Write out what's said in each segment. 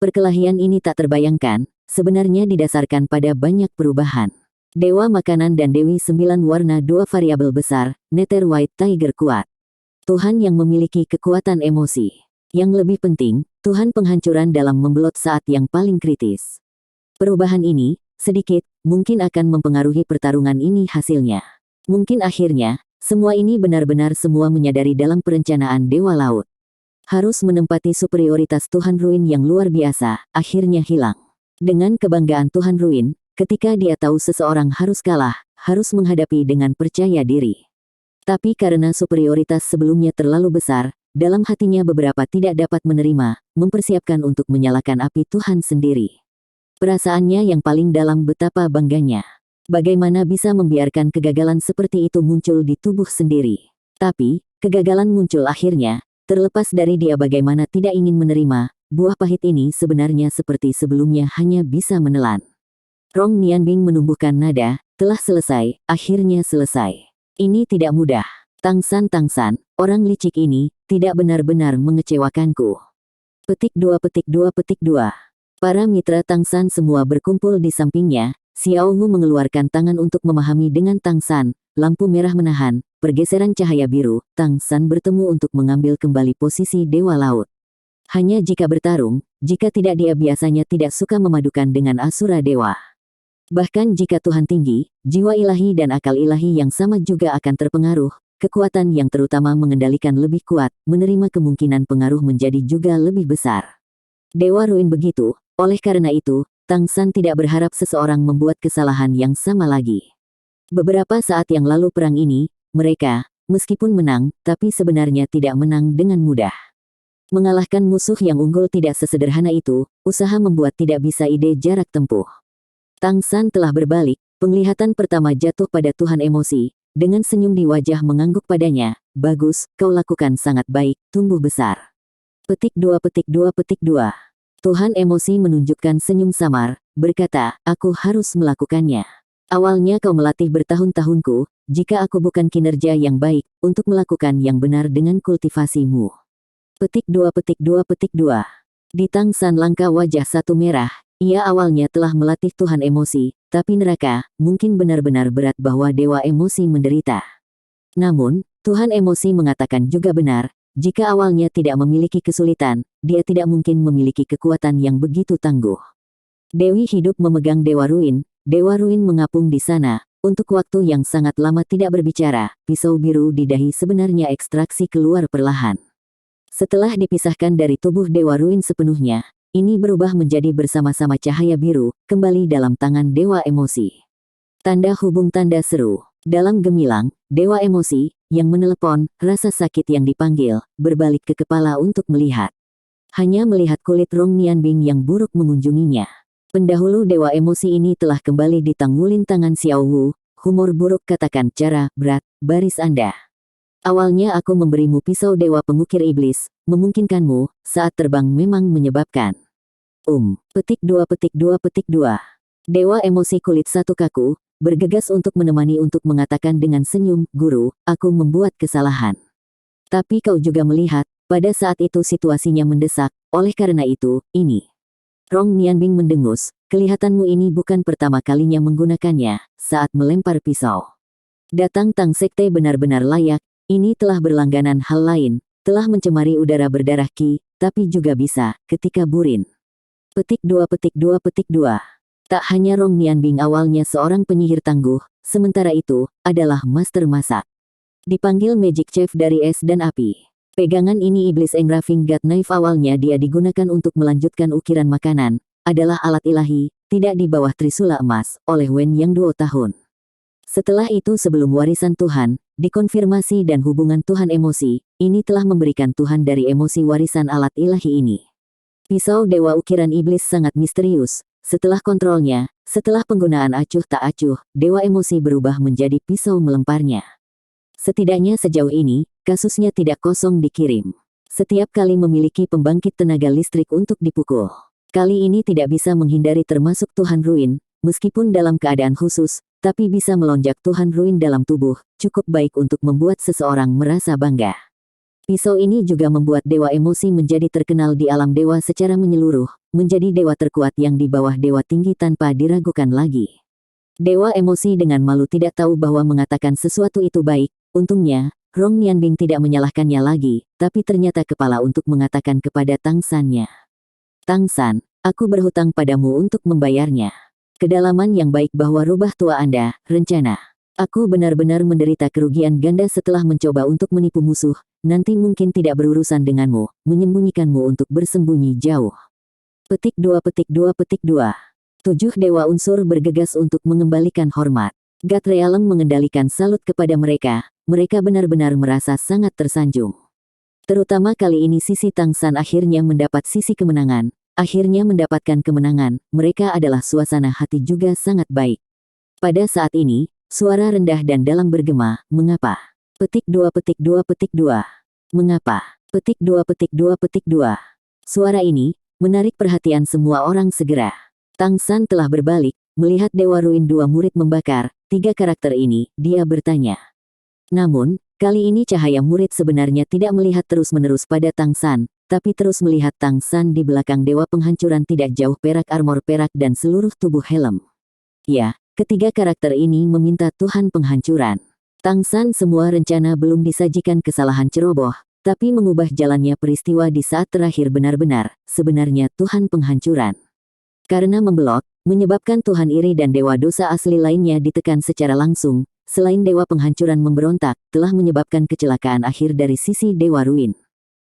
Perkelahian ini tak terbayangkan, sebenarnya didasarkan pada banyak perubahan. Dewa makanan dan Dewi 9 warna 2 variabel besar, Nether White Tiger kuat. Tuhan yang memiliki kekuatan emosi. Yang lebih penting, Tuhan penghancuran dalam membelot saat yang paling kritis. Perubahan ini, sedikit, mungkin akan mempengaruhi pertarungan ini hasilnya. Mungkin akhirnya, semua ini benar-benar semua menyadari dalam perencanaan Dewa Laut. Harus menempati superioritas Tuhan Ruin yang luar biasa, akhirnya hilang. Dengan kebanggaan Tuhan Ruin, ketika dia tahu seseorang harus kalah, harus menghadapi dengan percaya diri. Tapi karena superioritas sebelumnya terlalu besar, dalam hatinya beberapa tidak dapat menerima, mempersiapkan untuk menyalakan api Tuhan sendiri. Perasaannya yang paling dalam betapa bangganya. Bagaimana bisa membiarkan kegagalan seperti itu muncul di tubuh sendiri. Tapi, kegagalan muncul akhirnya, terlepas dari dia bagaimana tidak ingin menerima, buah pahit ini sebenarnya seperti sebelumnya hanya bisa menelan. Rong Nianbing menumbuhkan nada, telah selesai, akhirnya selesai. Ini tidak mudah. Tangsan, orang licik ini, tidak benar-benar mengecewakanku. Petik 2. Para mitra Tangsan semua berkumpul di sampingnya, Xiao Wu mengeluarkan tangan untuk memahami dengan Tangsan, lampu merah menahan, pergeseran cahaya biru, Tangsan bertemu untuk mengambil kembali posisi Dewa Laut. Hanya jika bertarung, jika tidak dia biasanya tidak suka memadukan dengan Asura Dewa. Bahkan jika Tuhan tinggi, jiwa ilahi dan akal ilahi yang sama juga akan terpengaruh. Kekuatan yang terutama mengendalikan lebih kuat, menerima kemungkinan pengaruh menjadi juga lebih besar. Dewa Ruin begitu, oleh karena itu, Tangsan tidak berharap seseorang membuat kesalahan yang sama lagi. Beberapa saat yang lalu perang ini, mereka, meskipun menang, tapi sebenarnya tidak menang dengan mudah. Mengalahkan musuh yang unggul tidak sesederhana itu, usaha membuat tidak bisa ide jarak tempuh. Tangsan telah berbalik, penglihatan pertama jatuh pada Tuhan emosi. Dengan senyum di wajah mengangguk padanya, bagus, kau lakukan sangat baik, tumbuh besar. Petik 2. Tuhan emosi menunjukkan senyum samar, berkata, aku harus melakukannya. Awalnya kau melatih bertahun-tahunku, jika aku bukan kinerja yang baik, untuk melakukan yang benar dengan kultivasimu. Petik 2. Di Tangsan langkah wajah satu merah, ia awalnya telah melatih Tuhan emosi, tapi neraka, mungkin benar-benar berat bahwa dewa emosi menderita. Namun, Tuhan emosi mengatakan juga benar, jika awalnya tidak memiliki kesulitan, dia tidak mungkin memiliki kekuatan yang begitu tangguh. Dewi hidup memegang Dewa Ruin mengapung di sana, untuk waktu yang sangat lama tidak berbicara, pisau biru di dahi sebenarnya ekstraksi keluar perlahan. Setelah dipisahkan dari tubuh Dewa Ruin sepenuhnya, ini berubah menjadi bersama-sama cahaya biru, kembali dalam tangan Dewa Emosi. Tanda hubung tanda seru. Dalam gemilang, Dewa Emosi, yang menelepon, rasa sakit yang dipanggil, berbalik ke kepala untuk melihat. Hanya melihat kulit Rong Nianbing yang buruk mengunjunginya. Pendahulu Dewa Emosi ini telah kembali ditanggulin tangan Xiao Wu, humor buruk katakan cara, berat, baris Anda. Awalnya aku memberimu pisau Dewa Pengukir Iblis, memungkinkanmu, saat terbang memang menyebabkan. Petik 2. Dewa Emosi kulit satu kaku, bergegas untuk menemani untuk mengatakan dengan senyum, guru, aku membuat kesalahan. Tapi kau juga melihat, pada saat itu situasinya mendesak, oleh karena itu, ini. Rong Nianbing mendengus, kelihatanmu ini bukan pertama kalinya menggunakannya, saat melempar pisau. Datang Tang Sekte benar-benar layak, ini telah berlangganan hal lain, telah mencemari udara berdarah Qi, tapi juga bisa, ketika Burin. Petik 2. Tak hanya Rong Nianbing awalnya seorang penyihir tangguh, sementara itu, adalah master masak. Dipanggil Magic Chef dari es dan api. Pegangan ini Iblis Engraving God Knife awalnya dia digunakan untuk melanjutkan ukiran makanan, adalah alat ilahi, tidak di bawah trisula emas, oleh Wen Yang 2 tahun. Setelah itu sebelum warisan Tuhan, dikonfirmasi dan hubungan Tuhan emosi, ini telah memberikan Tuhan dari emosi warisan alat ilahi ini. Pisau Dewa Ukiran Iblis sangat misterius, setelah kontrolnya, setelah penggunaan acuh tak acuh, Dewa Emosi berubah menjadi pisau melemparnya. Setidaknya sejauh ini, kasusnya tidak kosong dikirim. Setiap kali memiliki pembangkit tenaga listrik untuk dipukul. Kali ini tidak bisa menghindari termasuk Tuhan Ruin, meskipun dalam keadaan khusus, tapi bisa melonjak Tuhan Ruin dalam tubuh, cukup baik untuk membuat seseorang merasa bangga. Pisau ini juga membuat dewa emosi menjadi terkenal di alam dewa secara menyeluruh, menjadi dewa terkuat yang di bawah dewa tinggi tanpa diragukan lagi. Dewa emosi dengan malu tidak tahu bahwa mengatakan sesuatu itu baik. Untungnya, Rong Nianbing tidak menyalahkannya lagi, tapi ternyata kepala untuk mengatakan kepada Tang Sannya. Tang San, aku berhutang padamu untuk membayarnya. Kedalaman yang baik bahwa rubah tua Anda, rencana. Aku benar-benar menderita kerugian ganda setelah mencoba untuk menipu musuh, nanti mungkin tidak berurusan denganmu, menyembunyikanmu untuk bersembunyi jauh. Petik 2 petik 2 petik 2. 7 dewa unsur bergegas untuk mengembalikan hormat. God Realm mengendalikan salut kepada mereka benar-benar merasa sangat tersanjung. Terutama kali ini sisi Tang San akhirnya mendapat sisi kemenangan, akhirnya mendapatkan kemenangan, mereka adalah suasana hati juga sangat baik. Pada saat ini, suara rendah dan dalam bergema, mengapa? Petik 2 petik 2 petik 2. Mengapa? Petik 2 petik 2 petik 2. Suara ini, menarik perhatian semua orang segera. Tang San telah berbalik, melihat Dewa Ruin dua murid membakar, 3 karakter ini, dia bertanya. Namun, kali ini cahaya murid sebenarnya tidak melihat terus-menerus pada Tang San, tapi terus melihat Tang San di belakang Dewa Penghancuran tidak jauh perak armor perak dan seluruh tubuh helm. Ya. Ketiga karakter ini meminta Tuhan penghancuran. Tang San semua rencana belum disajikan kesalahan ceroboh, tapi mengubah jalannya peristiwa di saat terakhir benar-benar, sebenarnya Tuhan penghancuran. Karena membelot, menyebabkan Tuhan iri dan dewa dosa asli lainnya ditekan secara langsung, selain dewa penghancuran memberontak, telah menyebabkan kecelakaan akhir dari sisi Dewa Ruin.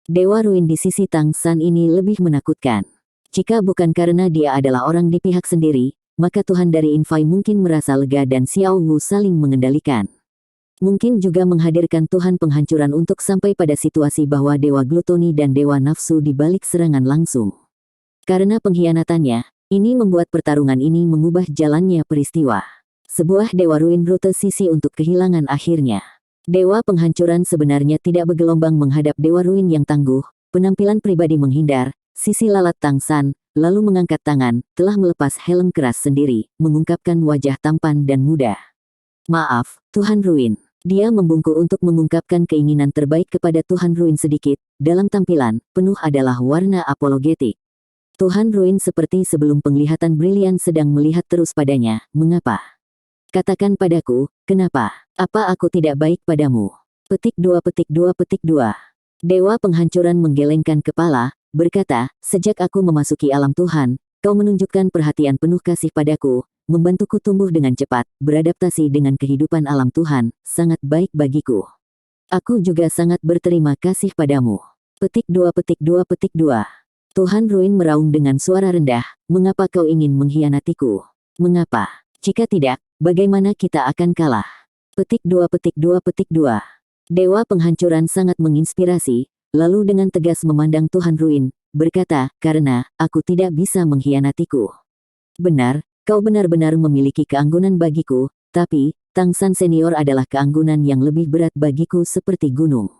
Dewa Ruin di sisi Tang San ini lebih menakutkan. Jika bukan karena dia adalah orang di pihak sendiri, maka Tuhan dari Infai mungkin merasa lega dan Xiao Wu saling mengendalikan. Mungkin juga menghadirkan Tuhan penghancuran untuk sampai pada situasi bahwa Dewa Glutoni dan Dewa Nafsu di balik serangan langsung. Karena pengkhianatannya, ini membuat pertarungan ini mengubah jalannya peristiwa. Sebuah Dewa Ruin rute sisi untuk kehilangan akhirnya. Dewa penghancuran sebenarnya tidak bergelombang menghadap Dewa Ruin yang tangguh, penampilan pribadi menghindar, sisi lalat Tang San, lalu mengangkat tangan, telah melepas helm keras sendiri, mengungkapkan wajah tampan dan muda. Maaf, Tuhan Ruin. Dia membungkuk untuk mengungkapkan keinginan terbaik kepada Tuhan Ruin sedikit, dalam tampilan, penuh adalah warna apologetik. Tuhan Ruin seperti sebelum penglihatan brilian sedang melihat terus padanya, mengapa? Katakan padaku, kenapa? Apa aku tidak baik padamu? Petik 2 petik 2 petik 2. Dewa penghancuran menggelengkan kepala, berkata, sejak aku memasuki alam Tuhan, kau menunjukkan perhatian penuh kasih padaku, membantuku tumbuh dengan cepat, beradaptasi dengan kehidupan alam Tuhan, sangat baik bagiku. Aku juga sangat berterima kasih padamu. Petik 2 petik 2 petik 2. Tuhan Ruin meraung dengan suara rendah, mengapa kau ingin mengkhianatiku? Mengapa? Jika tidak, bagaimana kita akan kalah? Petik 2 petik 2 petik 2. Dewa penghancuran sangat menginspirasi, lalu dengan tegas memandang Tuhan Ruin, berkata, karena aku tidak bisa mengkhianatiku. Benar, kau benar-benar memiliki keanggunan bagiku, tapi Tang San senior adalah keanggunan yang lebih berat bagiku seperti gunung.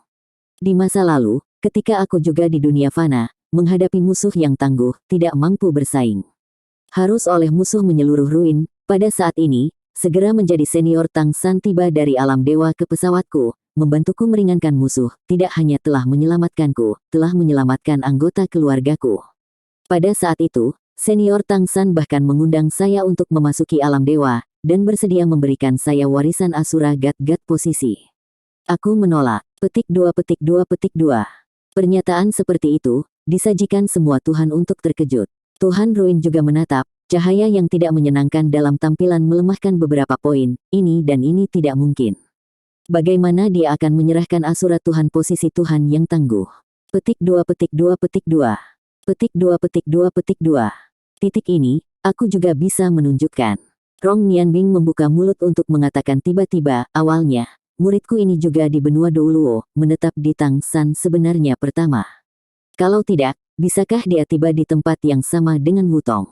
Di masa lalu, ketika aku juga di dunia fana, menghadapi musuh yang tangguh, tidak mampu bersaing. Harus oleh musuh menyeluruh Ruin, pada saat ini, segera menjadi senior Tang San tiba dari alam dewa ke pesawatku, membantuku meringankan musuh, tidak hanya telah menyelamatkanku, telah menyelamatkan anggota keluargaku. Pada saat itu, senior Tang San bahkan mengundang saya untuk memasuki alam dewa, dan bersedia memberikan saya warisan Asura God posisi. Aku menolak. Petik 2 petik 2 petik 2. Pernyataan seperti itu, disajikan semua Tuhan untuk terkejut. Tuhan Ruin juga menatap, cahaya yang tidak menyenangkan dalam tampilan melemahkan beberapa poin, ini dan ini tidak mungkin. Bagaimana dia akan menyerahkan Asura Tuhan posisi Tuhan yang tangguh? Petik 2 petik 2 petik 2. Petik 2 petik 2 petik 2. Titik ini, aku juga bisa menunjukkan. Rong Nianbing membuka mulut untuk mengatakan tiba-tiba, awalnya, muridku ini juga di benua Douluo, menetap di Tang San sebenarnya pertama. Kalau tidak, bisakah dia tiba di tempat yang sama dengan Wutong?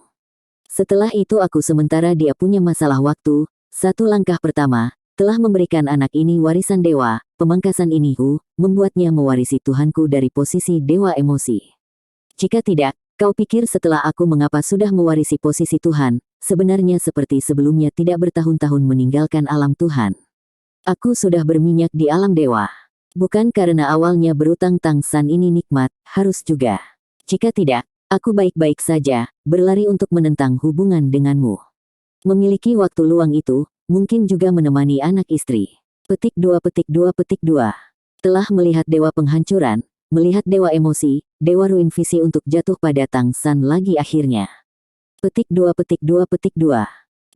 Setelah itu aku sementara dia punya masalah waktu, satu langkah pertama, telah memberikan anak ini warisan dewa, pemangkasan ini membuatnya mewarisi Tuhanku dari posisi dewa emosi. Jika tidak, kau pikir setelah aku mengapa sudah mewarisi posisi Tuhan, sebenarnya seperti sebelumnya tidak bertahun-tahun meninggalkan alam Tuhan. Aku sudah berminyak di alam dewa. Bukan karena awalnya berutang Tang San ini nikmat, harus juga. Jika tidak, aku baik-baik saja, berlari untuk menentang hubungan denganmu. Memiliki waktu luang itu, mungkin juga menemani anak istri. Petik 2 petik 2 petik 2. Telah melihat dewa penghancuran, melihat dewa emosi, dewa ruin visi untuk jatuh pada Tang San lagi akhirnya. Petik 2 petik 2 petik 2.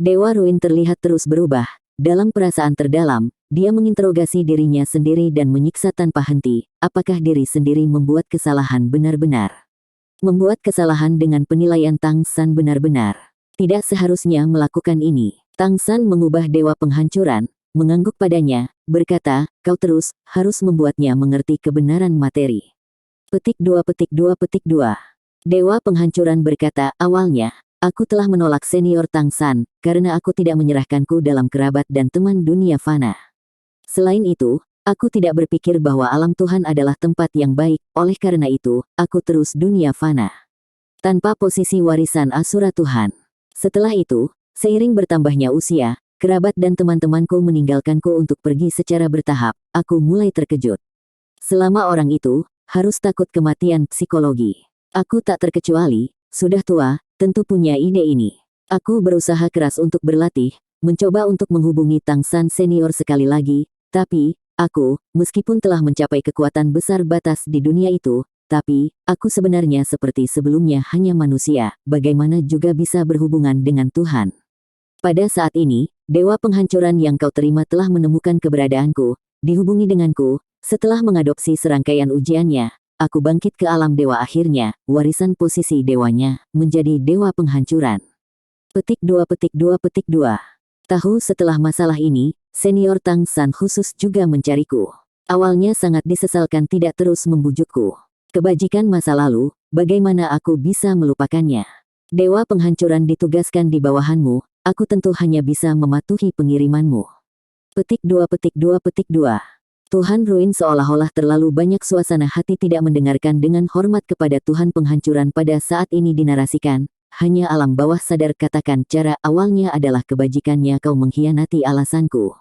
Dewa ruin terlihat terus berubah. Dalam perasaan terdalam, dia menginterogasi dirinya sendiri dan menyiksa tanpa henti. Apakah diri sendiri membuat kesalahan benar-benar? Membuat kesalahan dengan penilaian Tang San benar-benar. Tidak seharusnya melakukan ini. Tang San mengubah dewa penghancuran, mengangguk padanya, berkata, kau terus harus membuatnya mengerti kebenaran materi. Petik 2 petik 2 petik 2. Dewa penghancuran berkata, awalnya, aku telah menolak senior Tang San, karena aku tidak menyerahkanku dalam kerabat dan teman dunia fana. Selain itu, aku tidak berpikir bahwa alam Tuhan adalah tempat yang baik, oleh karena itu, aku terus dunia fana. Tanpa posisi warisan Asura Tuhan. Setelah itu, seiring bertambahnya usia, kerabat dan teman-temanku meninggalkanku untuk pergi secara bertahap, aku mulai terkejut. Selama orang itu, harus takut kematian psikologi. Aku tak terkecuali, sudah tua, tentu punya ide ini. Aku berusaha keras untuk berlatih, mencoba untuk menghubungi Tang San senior sekali lagi, tapi, aku, meskipun telah mencapai kekuatan besar batas di dunia itu, tapi, aku sebenarnya seperti sebelumnya hanya manusia, bagaimana juga bisa berhubungan dengan Tuhan. Pada saat ini, dewa penghancuran yang kau terima telah menemukan keberadaanku, dihubungi denganku, setelah mengadopsi serangkaian ujiannya. Aku bangkit ke alam dewa akhirnya, warisan posisi dewanya, menjadi dewa penghancuran. Petik 2 petik 2 petik 2. Tahu setelah masalah ini, senior Tang San khusus juga mencariku. Awalnya sangat disesalkan tidak terus membujukku. Kebajikan masa lalu, bagaimana aku bisa melupakannya? Dewa penghancuran ditugaskan di bawahanmu, aku tentu hanya bisa mematuhi pengirimanmu. Petik 2 petik 2 petik 2. Tuhan ruin seolah-olah terlalu banyak suasana hati tidak mendengarkan dengan hormat kepada Tuhan penghancuran pada saat ini dinarasikan. Hanya alam bawah sadar katakan cara awalnya adalah kebajikannya kau mengkhianati alasanku.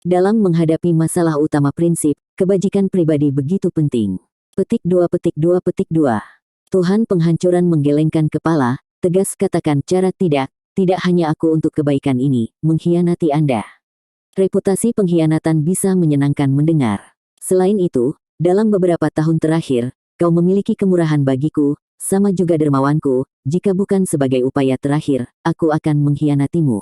Dalam menghadapi masalah utama prinsip, kebajikan pribadi begitu penting. Petik 2 petik 2 petik 2. Tuhan penghancuran menggelengkan kepala, tegas katakan cara tidak hanya aku untuk kebaikan ini, mengkhianati Anda. Reputasi pengkhianatan bisa menyenangkan mendengar. Selain itu, dalam beberapa tahun terakhir, kau memiliki kemurahan bagiku, sama juga dermawanku, jika bukan sebagai upaya terakhir, aku akan mengkhianatimu.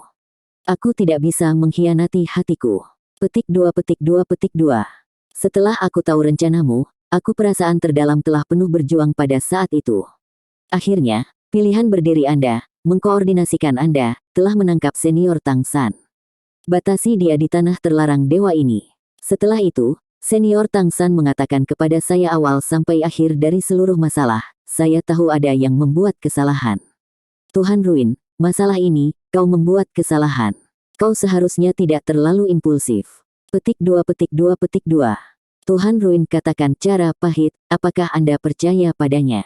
Aku tidak bisa mengkhianati hatiku. Petik 2 petik 2 petik 2. Setelah aku tahu rencanamu, aku perasaan terdalam telah penuh berjuang pada saat itu. Akhirnya, pilihan berdiri Anda, mengkoordinasikan Anda, telah menangkap senior Tang San. Batasi dia di tanah terlarang dewa ini. Setelah itu, senior Tang San mengatakan kepada saya awal sampai akhir dari seluruh masalah, saya tahu ada yang membuat kesalahan. Tuhan ruin, masalah ini, kau membuat kesalahan. Kau seharusnya tidak terlalu impulsif. Petik 2 petik 2 petik 2. Tuhan ruin katakan cara pahit, apakah Anda percaya padanya?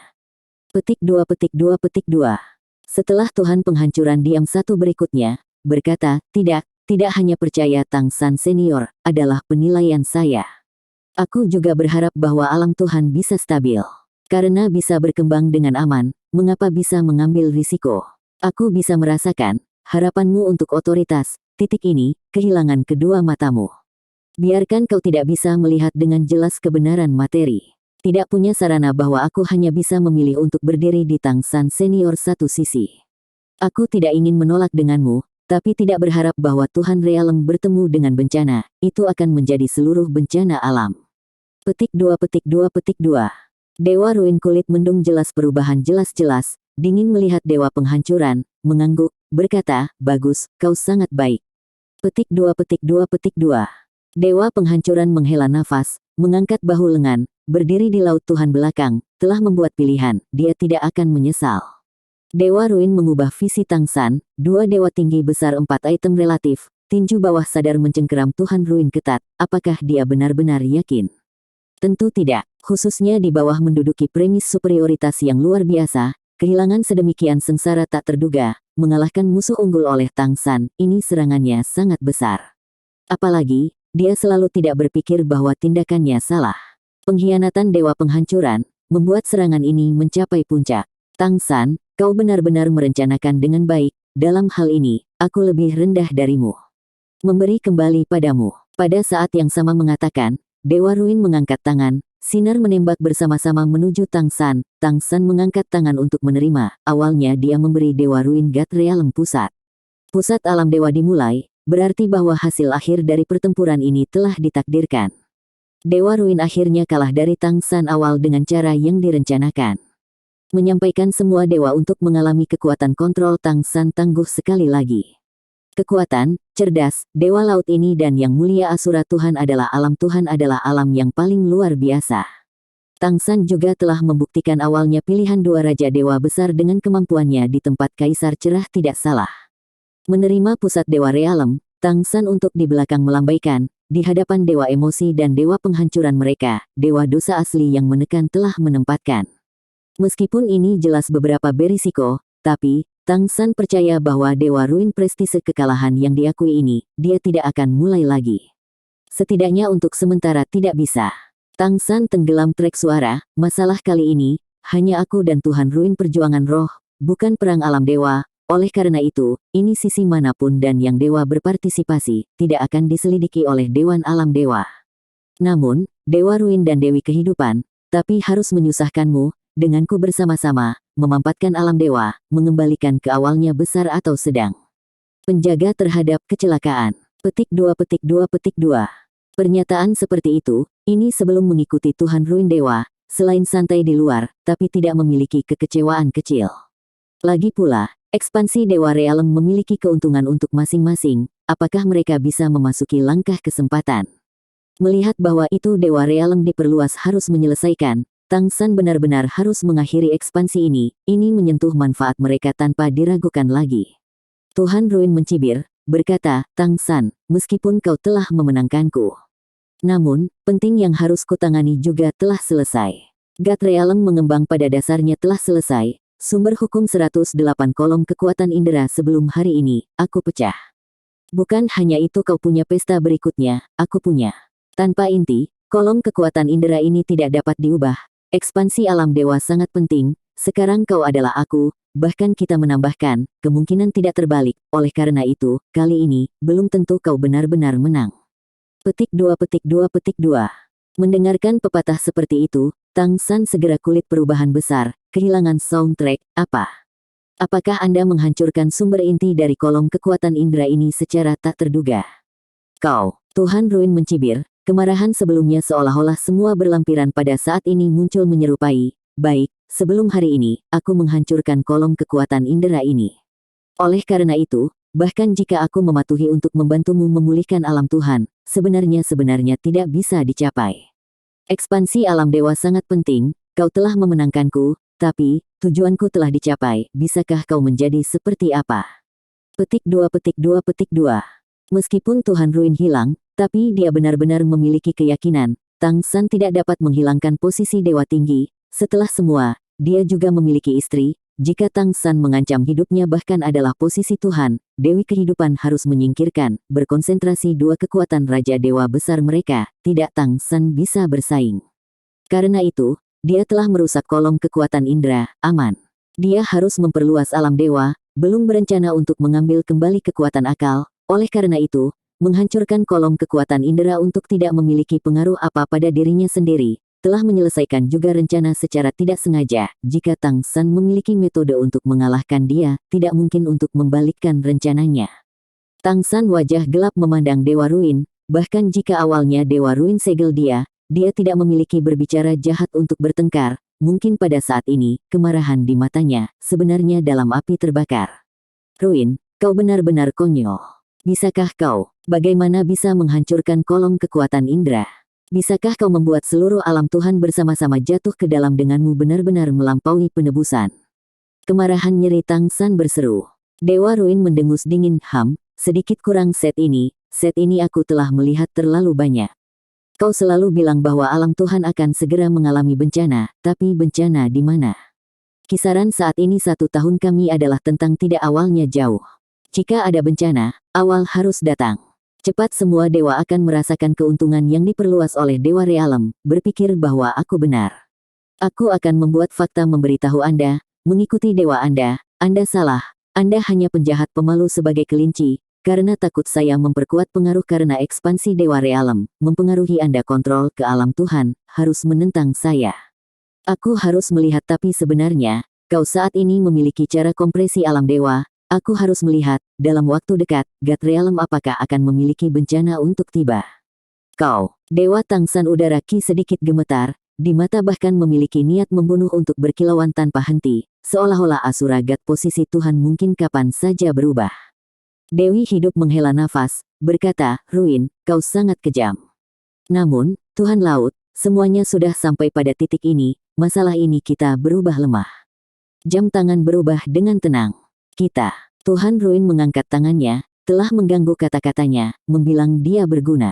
Petik 2 petik 2 petik 2. Setelah Tuhan penghancuran diam satu berikutnya, berkata, tidak hanya percaya Tang San senior, adalah penilaian saya. Aku juga berharap bahwa alam Tuhan bisa stabil. Karena bisa berkembang dengan aman, mengapa bisa mengambil risiko? Aku bisa merasakan, harapanmu untuk otoritas, titik ini, kehilangan kedua matamu. Biarkan kau tidak bisa melihat dengan jelas kebenaran materi. Tidak punya sarana bahwa aku hanya bisa memilih untuk berdiri di Tang San senior satu sisi. Aku tidak ingin menolak denganmu, tapi tidak berharap bahwa Tuhan Realem bertemu dengan bencana, itu akan menjadi seluruh bencana alam. Petik 2 petik 2 petik 2. Dewa ruin kulit mendung jelas perubahan jelas-jelas, dingin melihat dewa penghancuran, mengangguk, berkata, bagus, kau sangat baik. Petik 2 petik 2 petik 2. Dewa penghancuran menghela nafas, mengangkat bahu lengan, berdiri di laut Tuhan belakang, telah membuat pilihan, dia tidak akan menyesal. Dewa ruin mengubah visi Tang San, dua dewa tinggi besar 4 item relatif, tinju bawah sadar mencengkeram Tuhan ruin ketat, apakah dia benar-benar yakin? Tentu tidak, khususnya di bawah menduduki premis superioritas yang luar biasa, kehilangan sedemikian sengsara tak terduga, mengalahkan musuh unggul oleh Tang San, ini serangannya sangat besar. Apalagi, dia selalu tidak berpikir bahwa tindakannya salah. Pengkhianatan Dewa Penghancuran membuat serangan ini mencapai puncak. Tang San, kau benar-benar merencanakan dengan baik. Dalam hal ini, aku lebih rendah darimu. Memberi kembali padamu. Pada saat yang sama mengatakan, Dewa Ruin mengangkat tangan, sinar menembak bersama-sama menuju Tang San. Tang San mengangkat tangan untuk menerima. Awalnya dia memberi Dewa Ruin God Realm pusat. Pusat alam dewa dimulai, berarti bahwa hasil akhir dari pertempuran ini telah ditakdirkan. Dewa Ruin akhirnya kalah dari Tang San awal dengan cara yang direncanakan. Menyampaikan semua dewa untuk mengalami kekuatan kontrol Tang San tangguh sekali lagi. Kekuatan, cerdas, Dewa Laut ini dan yang mulia Asura Tuhan adalah alam yang paling luar biasa. Tang San juga telah membuktikan awalnya pilihan dua Raja Dewa Besar dengan kemampuannya di tempat Kaisar Cerah tidak salah. Menerima pusat Dewa Realem, Tang San untuk di belakang melambaikan, di hadapan Dewa Emosi dan Dewa Penghancuran mereka, Dewa Dosa asli yang menekan telah menempatkan. Meskipun ini jelas beberapa berisiko, tapi Tang San percaya bahwa Dewa Ruin prestise kekalahan yang diakui ini, dia tidak akan mulai lagi. Setidaknya untuk sementara tidak bisa. Tang San tenggelam trek suara, masalah kali ini, hanya aku dan Tuhan Ruin perjuangan roh, bukan perang alam dewa. Oleh karena itu, ini sisi manapun dan yang dewa berpartisipasi, tidak akan diselidiki oleh Dewan Alam Dewa. Namun, Dewa Ruin dan Dewi Kehidupan, tapi harus menyusahkanmu, denganku bersama-sama, memampatkan alam dewa, mengembalikan ke awalnya besar atau sedang. Penjaga terhadap kecelakaan. Petik 2. Pernyataan seperti itu, ini sebelum mengikuti Tuhan Ruin Dewa, selain santai di luar, tapi tidak memiliki kekecewaan kecil. Lagi pula, ekspansi Dewa Realem memiliki keuntungan untuk masing-masing, apakah mereka bisa memasuki langkah kesempatan? Melihat bahwa itu Dewa Realem diperluas harus menyelesaikan, Tang San benar-benar harus mengakhiri ekspansi ini menyentuh manfaat mereka tanpa diragukan lagi. Tuhan Ruin mencibir, berkata, Tang San, meskipun kau telah memenangkanku. Namun, penting yang harus kutangani juga telah selesai. God Realem mengembang pada dasarnya telah selesai, sumber hukum 108 kolom kekuatan indera sebelum hari ini, aku pecah. Bukan hanya itu kau punya pesta berikutnya, aku punya. Tanpa inti, kolom kekuatan indera ini tidak dapat diubah. Ekspansi alam dewa sangat penting, sekarang kau adalah aku, bahkan kita menambahkan, kemungkinan tidak terbalik, oleh karena itu, kali ini, belum tentu kau benar-benar menang. Petik 2. Mendengarkan pepatah seperti itu, Tang San segera kulit perubahan besar, kehilangan soundtrack, apa? Apakah Anda menghancurkan sumber inti dari kolom kekuatan indera ini secara tak terduga? Kau, Tuhan Ruin mencibir. Kemarahan sebelumnya seolah-olah semua berlampiran pada saat ini muncul menyerupai, baik, sebelum hari ini, aku menghancurkan kolom kekuatan indera ini. Oleh karena itu, bahkan jika aku mematuhi untuk membantumu memulihkan alam Tuhan, sebenarnya tidak bisa dicapai. Ekspansi alam dewa sangat penting, kau telah memenangkanku, tapi, tujuanku telah dicapai, bisakah kau menjadi seperti apa? Petik 2. Meskipun Tuhan Ruin hilang, tapi dia benar-benar memiliki keyakinan, Tang San tidak dapat menghilangkan posisi dewa tinggi. Setelah semua, dia juga memiliki istri. Jika Tang San mengancam hidupnya bahkan adalah posisi Tuhan, Dewi Kehidupan harus menyingkirkan, berkonsentrasi dua kekuatan Raja Dewa besar mereka, tidak Tang San bisa bersaing. Karena itu, dia telah merusak kolom kekuatan indera, aman. Dia harus memperluas alam dewa, belum berencana untuk mengambil kembali kekuatan akal, oleh karena itu, menghancurkan kolom kekuatan indera untuk tidak memiliki pengaruh apa pada dirinya sendiri, telah menyelesaikan juga rencana secara tidak sengaja. Jika Tang San memiliki metode untuk mengalahkan dia, tidak mungkin untuk membalikkan rencananya. Tang San wajah gelap memandang Dewa Ruin, bahkan jika awalnya Dewa Ruin segel dia tidak memiliki berbicara jahat untuk bertengkar, mungkin pada saat ini, kemarahan di matanya, sebenarnya dalam api terbakar. Ruin, kau benar-benar konyol. Bisakah kau, bagaimana bisa menghancurkan kolom kekuatan indera? Bisakah kau membuat seluruh alam Tuhan bersama-sama jatuh ke dalam denganmu benar-benar melampaui penebusan? Kemarahan nyeri Tang San berseru. Dewa Ruin mendengus dingin, sedikit kurang set ini aku telah melihat terlalu banyak. Kau selalu bilang bahwa alam Tuhan akan segera mengalami bencana, tapi bencana di mana? Kisaran saat ini 1 tahun kami adalah tentang tidak awalnya jauh. Jika ada bencana, awal harus datang. Cepat semua dewa akan merasakan keuntungan yang diperluas oleh Dewa Realem, berpikir bahwa aku benar. Aku akan membuat fakta memberitahu Anda, mengikuti dewa Anda salah. Anda hanya penjahat pemalu sebagai kelinci, karena takut saya memperkuat pengaruh karena ekspansi Dewa Realem, mempengaruhi Anda kontrol ke alam Tuhan, harus menentang saya. Aku harus melihat tapi sebenarnya, kau saat ini memiliki cara kompresi alam dewa, aku harus melihat, dalam waktu dekat, God Realem apakah akan memiliki bencana untuk tiba. Kau, Dewa Tangsan Udara Ki sedikit gemetar, di mata bahkan memiliki niat membunuh untuk berkilauan tanpa henti, seolah-olah Asura God posisi Tuhan mungkin kapan saja berubah. Dewi hidup menghela nafas, berkata, Ruin, kau sangat kejam. Namun, Tuhan Laut, semuanya sudah sampai pada titik ini, masalah ini kita berubah lemah. Jam tangan berubah dengan tenang. Kita, Tuhan Ruin mengangkat tangannya, telah mengganggu kata-katanya, membilang dia berguna.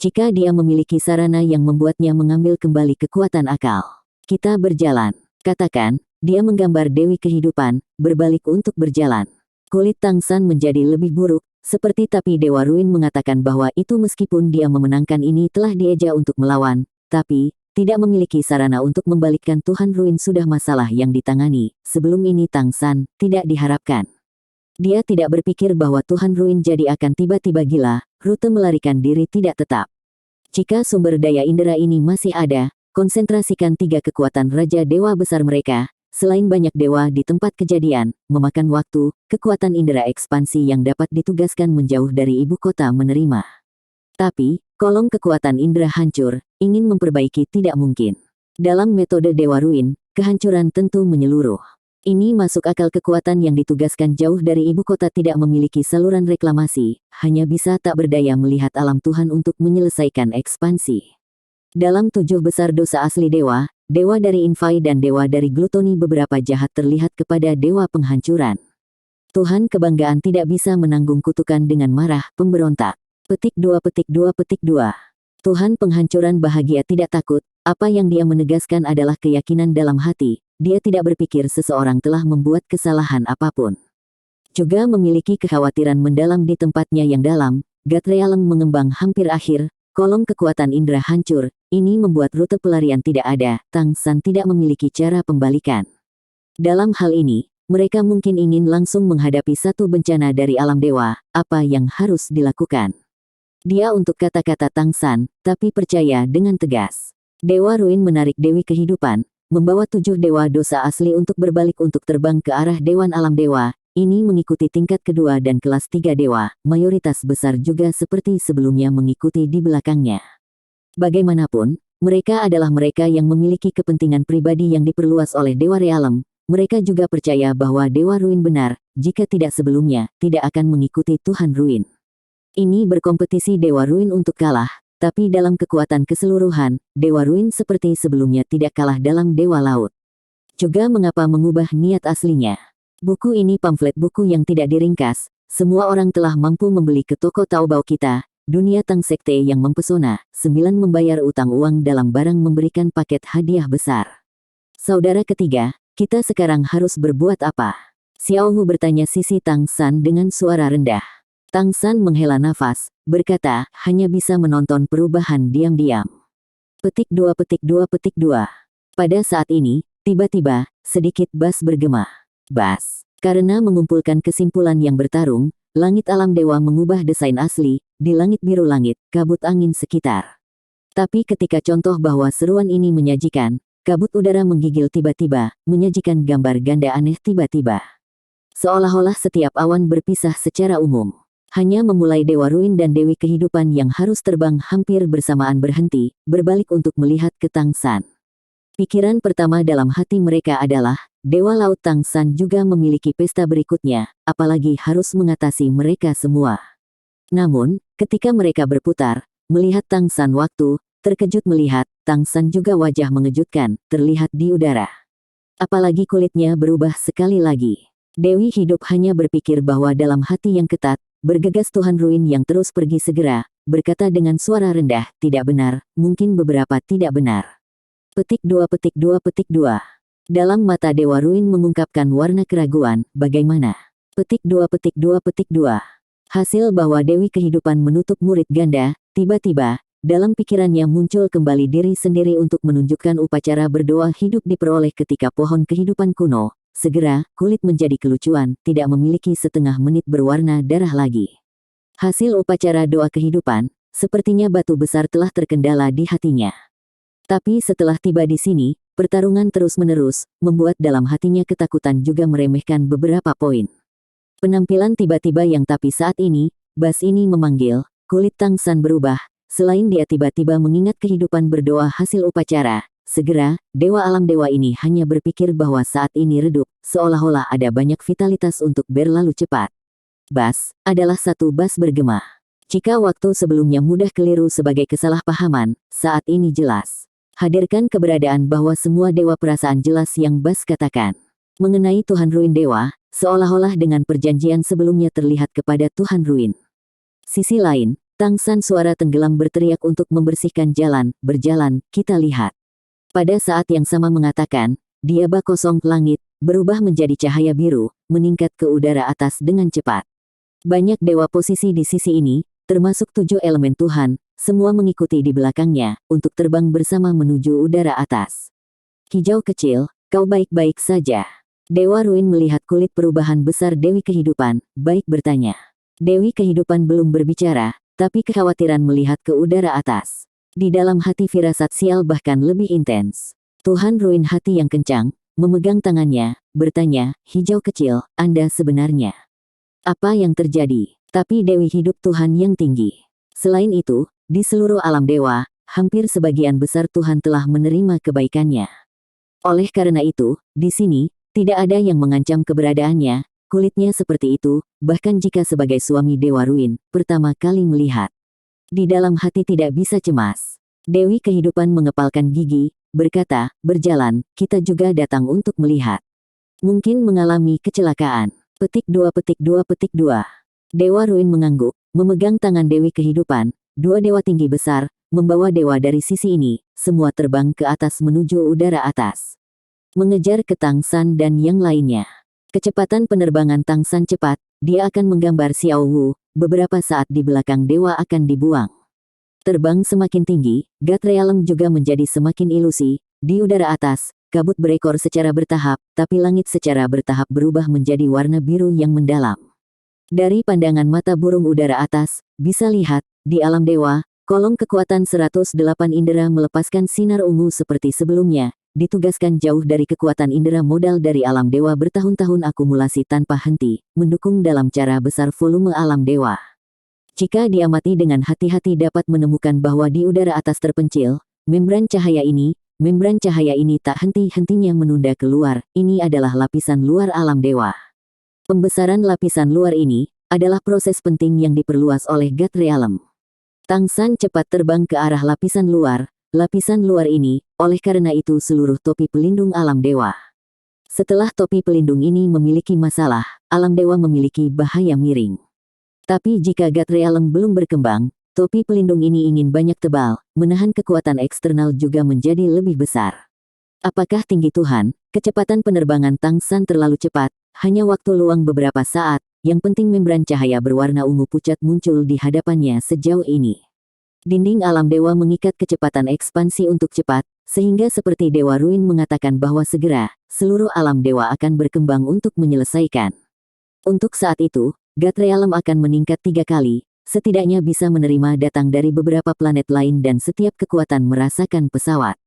Jika dia memiliki sarana yang membuatnya mengambil kembali kekuatan akal. Kita berjalan, katakan, dia menggambar Dewi Kehidupan, berbalik untuk berjalan. Kulit Tangsan menjadi lebih buruk, seperti tapi Dewa Ruin mengatakan bahwa itu meskipun dia memenangkan ini telah dieja untuk melawan, tapi, tidak memiliki sarana untuk membalikkan Tuhan Ruin sudah masalah yang ditangani, sebelum ini Tangsan, tidak diharapkan. Dia tidak berpikir bahwa Tuhan Ruin jadi akan tiba-tiba gila, rute melarikan diri tidak tetap. Jika sumber daya indera ini masih ada, konsentrasikan 3 kekuatan Raja Dewa besar mereka, selain banyak dewa di tempat kejadian, memakan waktu, kekuatan indera ekspansi yang dapat ditugaskan menjauh dari ibu kota menerima. Tapi, kolong kekuatan indera hancur, ingin memperbaiki tidak mungkin. Dalam metode Dewa Ruin, kehancuran tentu menyeluruh. Ini masuk akal kekuatan yang ditugaskan jauh dari ibu kota tidak memiliki saluran reklamasi, hanya bisa tak berdaya melihat alam Tuhan untuk menyelesaikan ekspansi. Dalam 7 besar dosa asli dewa, dewa dari Infai dan dewa dari Glutoni beberapa jahat terlihat kepada dewa penghancuran. Tuhan kebanggaan tidak bisa menanggung kutukan dengan marah, pemberontak. Petik 2. Tuhan penghancuran bahagia tidak takut, apa yang dia menegaskan adalah keyakinan dalam hati, dia tidak berpikir seseorang telah membuat kesalahan apapun. Juga memiliki kekhawatiran mendalam di tempatnya yang dalam, God Realem mengembang hampir akhir, kolom kekuatan indera hancur, ini membuat rute pelarian tidak ada, Tangsan tidak memiliki cara pembalikan. Dalam hal ini, mereka mungkin ingin langsung menghadapi satu bencana dari alam dewa, apa yang harus dilakukan. Dia untuk kata-kata Tangsan, tapi percaya dengan tegas. Dewa Ruin menarik Dewi Kehidupan, membawa 7 dewa dosa asli untuk berbalik untuk terbang ke arah Dewan Alam Dewa, ini mengikuti tingkat kedua dan kelas 3 dewa, mayoritas besar juga seperti sebelumnya mengikuti di belakangnya. Bagaimanapun, mereka adalah mereka yang memiliki kepentingan pribadi yang diperluas oleh Dewa Realem, mereka juga percaya bahwa Dewa Ruin benar, jika tidak sebelumnya, tidak akan mengikuti Tuhan Ruin. Ini berkompetisi Dewa Ruin untuk kalah, tapi dalam kekuatan keseluruhan, Dewa Ruin seperti sebelumnya tidak kalah dalam Dewa Laut. Juga mengapa mengubah niat aslinya. Buku ini pamflet buku yang tidak diringkas, semua orang telah mampu membeli ke toko Taobao kita, dunia Tang Sekte yang mempesona, 9 membayar utang uang dalam barang memberikan paket hadiah besar. Saudara ketiga, kita sekarang harus berbuat apa? Xiao Hu bertanya Sisi Tangsan dengan suara rendah. Tangsan menghela nafas, berkata, hanya bisa menonton perubahan diam-diam. Petik 2. Pada saat ini, tiba-tiba, sedikit bas bergema. Bas. Karena mengumpulkan kesimpulan yang bertarung, langit alam dewa mengubah desain asli, di langit biru langit, kabut angin sekitar. Tapi ketika contoh bahwa seruan ini menyajikan, kabut udara menggigil tiba-tiba, menyajikan gambar ganda aneh tiba-tiba. Seolah-olah setiap awan berpisah secara umum. Hanya memulai Dewa Ruin dan Dewi Kehidupan yang harus terbang hampir bersamaan berhenti, berbalik untuk melihat ke Tangsan. Pikiran pertama dalam hati mereka adalah, Dewa Laut Tangsan juga memiliki pesta berikutnya, apalagi harus mengatasi mereka semua. Namun, ketika mereka berputar, melihat Tangsan waktu, terkejut melihat, Tangsan juga wajah mengejutkan, terlihat di udara. Apalagi kulitnya berubah sekali lagi. Dewi Hidup hanya berpikir bahwa dalam hati yang ketat, bergegas Tuhan Ruin yang terus pergi segera, berkata dengan suara rendah, tidak benar, mungkin beberapa tidak benar. Petik 2. Dalam mata Dewa Ruin mengungkapkan warna keraguan, bagaimana? Petik 2. Hasil bahwa Dewi Kehidupan menutup murid ganda, tiba-tiba, dalam pikirannya muncul kembali diri sendiri untuk menunjukkan upacara berdoa hidup diperoleh ketika pohon kehidupan kuno. Segera, kulit menjadi kelucuan, tidak memiliki setengah menit berwarna darah lagi. Hasil upacara doa kehidupan, sepertinya batu besar telah terkendala di hatinya. Tapi setelah tiba di sini, pertarungan terus-menerus, membuat dalam hatinya ketakutan juga meremehkan beberapa poin. Penampilan tiba-tiba yang tapi saat ini, Bas ini memanggil, kulit Tang San berubah, selain dia tiba-tiba mengingat kehidupan berdoa hasil upacara, segera, dewa alam dewa ini hanya berpikir bahwa saat ini redup, seolah-olah ada banyak vitalitas untuk berlalu cepat. Bas, adalah satu Bas bergema. Jika waktu sebelumnya mudah keliru sebagai kesalahpahaman, saat ini jelas. Hadirkan keberadaan bahwa semua dewa perasaan jelas yang Bas katakan. Mengenai Tuhan Ruin Dewa, seolah-olah dengan perjanjian sebelumnya terlihat kepada Tuhan Ruin. Sisi lain, Tang San suara tenggelam berteriak untuk membersihkan jalan, berjalan, kita lihat. Pada saat yang sama mengatakan, diaba kosong langit, berubah menjadi cahaya biru, meningkat ke udara atas dengan cepat. Banyak dewa posisi di sisi ini, termasuk 7 elemen Tuhan, semua mengikuti di belakangnya, untuk terbang bersama menuju udara atas. Hijau kecil, kau baik-baik saja. Dewa Ruin melihat kulit perubahan besar Dewi Kehidupan, baik bertanya. Dewi Kehidupan belum berbicara, tapi kekhawatiran melihat ke udara atas. Di dalam hati firasat sial bahkan lebih intens. Tuhan Ruin hati yang kencang, memegang tangannya, bertanya, hijau kecil, Anda sebenarnya. Apa yang terjadi? Tapi Dewi Hidup Tuhan yang tinggi. Selain itu, di seluruh alam dewa, hampir sebagian besar Tuhan telah menerima kebaikannya. Oleh karena itu, di sini, tidak ada yang mengancam keberadaannya. Kulitnya seperti itu, bahkan jika sebagai suami Dewa Ruin, pertama kali melihat. Di dalam hati tidak bisa cemas. Dewi Kehidupan mengepalkan gigi, berkata, berjalan, kita juga datang untuk melihat. Mungkin mengalami kecelakaan. Petik 2 petik 2 petik 2. Dewa Ruin mengangguk, memegang tangan Dewi Kehidupan, 2 dewa tinggi besar, membawa dewa dari sisi ini, semua terbang ke atas menuju udara atas. Mengejar ke Tang San dan yang lainnya. Kecepatan penerbangan Tang San cepat, dia akan menggambar Xiao Wu, beberapa saat di belakang dewa akan dibuang. Terbang semakin tinggi, God Realm juga menjadi semakin ilusi, di udara atas, kabut berekor secara bertahap, tapi langit secara bertahap berubah menjadi warna biru yang mendalam. Dari pandangan mata burung udara atas, bisa lihat, di alam dewa, kolom kekuatan 108 indera melepaskan sinar ungu seperti sebelumnya, ditugaskan jauh dari kekuatan indera modal dari alam dewa bertahun-tahun akumulasi tanpa henti, mendukung dalam cara besar volume alam dewa. Jika diamati dengan hati-hati dapat menemukan bahwa di udara atas terpencil, membran cahaya ini tak henti-hentinya menunda keluar, ini adalah lapisan luar alam dewa. Pembesaran lapisan luar ini, adalah proses penting yang diperluas oleh God Realm. Tang San cepat terbang ke arah lapisan luar ini, oleh karena itu seluruh topi pelindung alam dewa. Setelah topi pelindung ini memiliki masalah, alam dewa memiliki bahaya miring. Tapi jika God Realm belum berkembang, topi pelindung ini ingin banyak tebal, menahan kekuatan eksternal juga menjadi lebih besar. Apakah tinggi Tuhan, kecepatan penerbangan Tang San terlalu cepat, hanya waktu luang beberapa saat, yang penting membran cahaya berwarna ungu pucat muncul di hadapannya sejauh ini. Dinding alam dewa mengikat kecepatan ekspansi untuk cepat, sehingga seperti Dewa Ruin mengatakan bahwa segera, seluruh alam dewa akan berkembang untuk menyelesaikan. Untuk saat itu, God Realm akan meningkat 3 kali, setidaknya bisa menerima datang dari beberapa planet lain dan setiap kekuatan merasakan pesawat.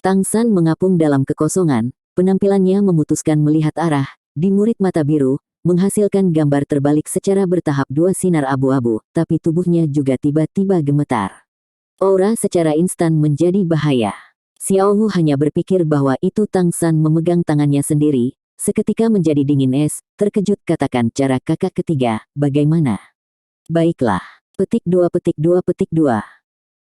Tang San mengapung dalam kekosongan, penampilannya memutuskan melihat arah, di murid mata biru, menghasilkan gambar terbalik secara bertahap 2 sinar abu-abu, tapi tubuhnya juga tiba-tiba gemetar. Aura secara instan menjadi bahaya. Xiao Hu hanya berpikir bahwa itu Tang San memegang tangannya sendiri, seketika menjadi dingin es, terkejut katakan cara kakak ketiga, bagaimana? Baiklah. Petik 2 petik 2 petik 2.